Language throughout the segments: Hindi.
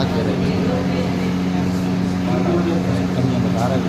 कह रहे हैं बता रहा है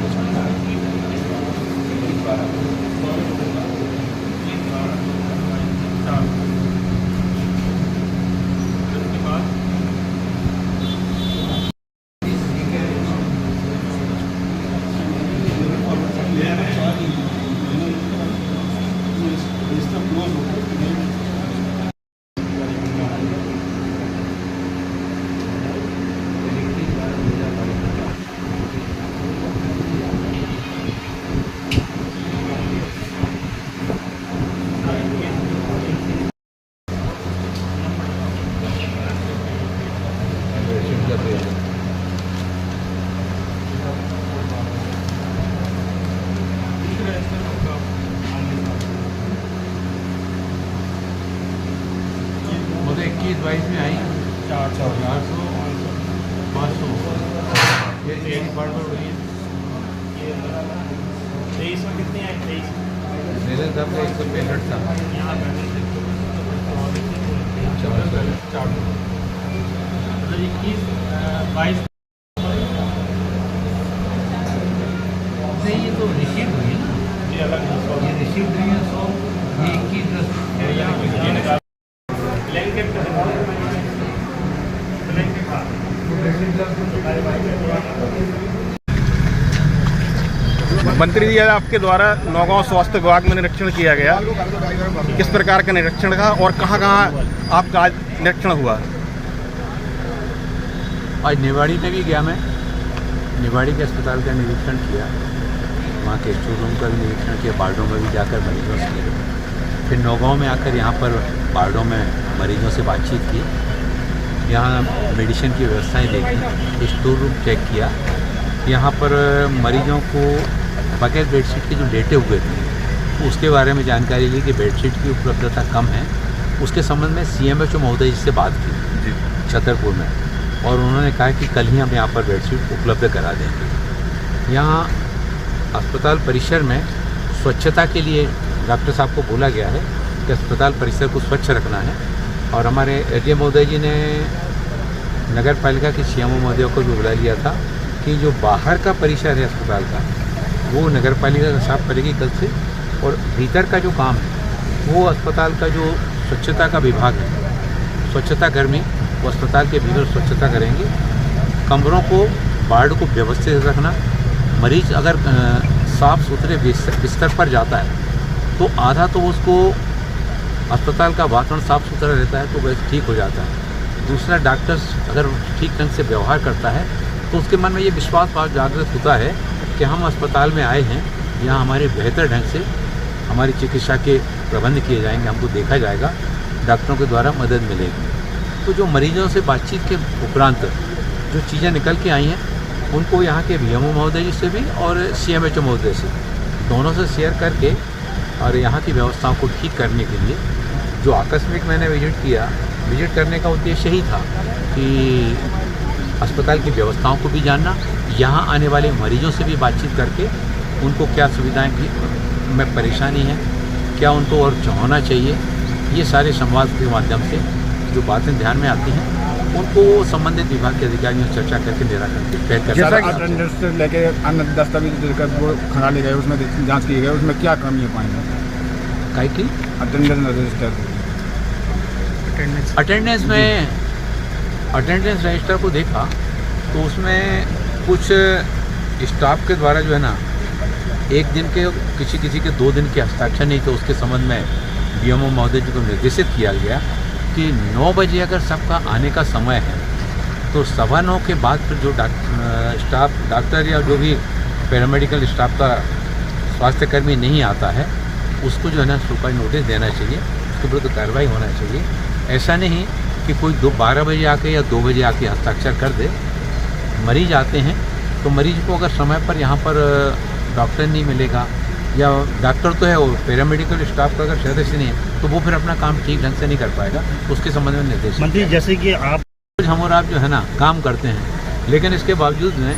मुझे 21-22 में आई 400 500 ये बार बार हुई है। 23 में कितनी आई? 23 मेरे तब 165 था। मतलब 21-22 नहीं, ये तो रिसीव हुई है ना, ये अलग है। ये रिसीव हुई है 100, ये 21-10 ब्लैंकेट का ब्लैंकेट का मंत्री जी, आपके द्वारा नौगांव स्वास्थ्य विभाग में निरीक्षण किया गया, किस प्रकार का निरीक्षण था और कहाँ आपका आज निरीक्षण हुआ? आज निवाड़ी में भी गया मैं, निवाड़ी के अस्पताल का निरीक्षण किया, वहाँ के स्टोर रूम का भी निरीक्षण किया, वार्डों में भी जाकर मरीजों से मिले। फिर नौगांव में आकर यहाँ पर वार्डों में मरीजों से बातचीत की, यहाँ मेडिसिन की व्यवस्थाएं देखी, स्टोर रूम चेक किया। यहाँ पर मरीजों को बगैर बेडशीट के जो लेटे हुए थे उसके बारे में जानकारी ली कि बेडशीट की उपलब्धता कम है। उसके संबंध में CMHO महोदय जी से बात की छतरपुर में, और उन्होंने कहा कि कल ही हम यहाँ पर बेडशीट उपलब्ध करा देंगे। यहाँ अस्पताल परिसर में स्वच्छता के लिए डॉक्टर साहब को बोला गया है कि अस्पताल परिसर को स्वच्छ रखना है, और हमारे ADM महोदय जी ने नगर पालिका के CMO महोदय को भी बुला लिया था कि जो बाहर का परिसर है अस्पताल का वो नगर पालिका का साफ करेगी कल से, और भीतर का जो काम है वो अस्पताल का जो स्वच्छता का विभाग है, स्वच्छता कर्मी वो अस्पताल के भीतर स्वच्छता करेंगे। कमरों को, वार्ड को व्यवस्थित रखना, मरीज अगर साफ़ सुथरे बिस्तर पर जाता है तो आधा तो उसको अस्पताल का वातावरण साफ़ सुथरा रहता है तो वह ठीक हो जाता है। दूसरा, डॉक्टर्स अगर ठीक ढंग से व्यवहार करता है तो उसके मन में ये विश्वास जागृत होता है कि हम अस्पताल में आए हैं, यहाँ हमारे बेहतर ढंग से हमारी चिकित्सा के प्रबंध किए जाएंगे, हमको देखा जाएगा, डॉक्टरों के द्वारा मदद मिलेगी। तो जो मरीजों से बातचीत के उपरांत जो चीज़ें निकल के आई हैं उनको यहाँ के VMO महोदय जी से भी और CMHO महोदय से दोनों से शेयर करके और यहाँ की व्यवस्थाओं को ठीक करने के लिए जो आकस्मिक मैंने विजिट करने का उद्देश्य ही था कि अस्पताल की व्यवस्थाओं को भी जानना, यहाँ आने वाले मरीजों से भी बातचीत करके उनको क्या सुविधाएं में परेशानी है, क्या उनको और होना चाहिए, ये सारे संवाद के माध्यम से जो बातें ध्यान में आती हैं उनको संबंधित विभाग के अधिकारियों से चर्चा करके निराकरण तय कर सकते हैं। अटेंडेंस से लेके अन्य दस्तावेज देकर वो खंगाले गए, उसमें जांच की गई, उसमें क्या कमी पाएंगे? काहे की अटेंडेंस रजिस्टर, अटेंडेंस रजिस्टर को देखा तो उसमें कुछ स्टाफ के द्वारा जो है ना, एक दिन के किसी के 2 दिन के हस्ताक्षर नहीं, तो उसके संबंध में VMO महोदय जी को निर्देशित किया गया कि 9 बजे अगर सबका आने का समय है तो 9:15 के बाद फिर जो स्टाफ, डॉक्टर या जो भी पैरामेडिकल स्टाफ का स्वास्थ्यकर्मी नहीं आता है उसको जो है ना सुपर नोटिस देना चाहिए, उसके विरुद्ध कार्रवाई होना चाहिए। ऐसा नहीं कि कोई 12 बजे आके या 2 बजे आके हस्ताक्षर कर दे। मरीज आते हैं तो मरीज को अगर समय पर यहाँ पर डॉक्टर नहीं मिलेगा या डॉक्टर तो है, वो पैरामेडिकल स्टाफ का अगर सदस्य नहीं है तो वो फिर अपना काम ठीक ढंग से नहीं कर पाएगा, उसके संबंध में निर्देश। मंत्री, जैसे कि आप हम और आप जो है ना काम करते हैं, लेकिन इसके बावजूद में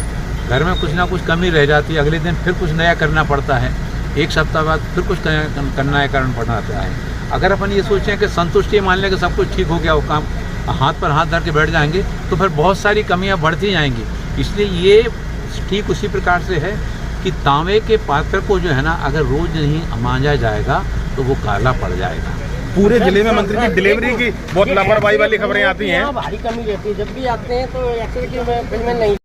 घर में कुछ ना कुछ कमी रह जाती है, अगले दिन फिर कुछ नया करना पड़ता है, एक सप्ताह बाद फिर कुछ करना कारण पड़ता है। अगर अपन ये सोचें कि संतुष्टि मान लें कि सब कुछ ठीक हो गया, वो काम हाथ पर हाथ धर के बैठ जाएंगे, तो फिर बहुत सारी कमियां बढ़ती जाएंगी। इसलिए ये ठीक उसी प्रकार से है कि तांबे के पात्र को जो है ना, अगर रोज नहीं मांजा जाएगा तो वो काला पड़ जाएगा। पूरे जिले में मंत्री जी डिलीवरी की बहुत लापरवाही वाली खबरें आती हैं। भारी कमी रहती है, जब भी आते हैं तो एक्चुअली कि मैं फिल्में नहीं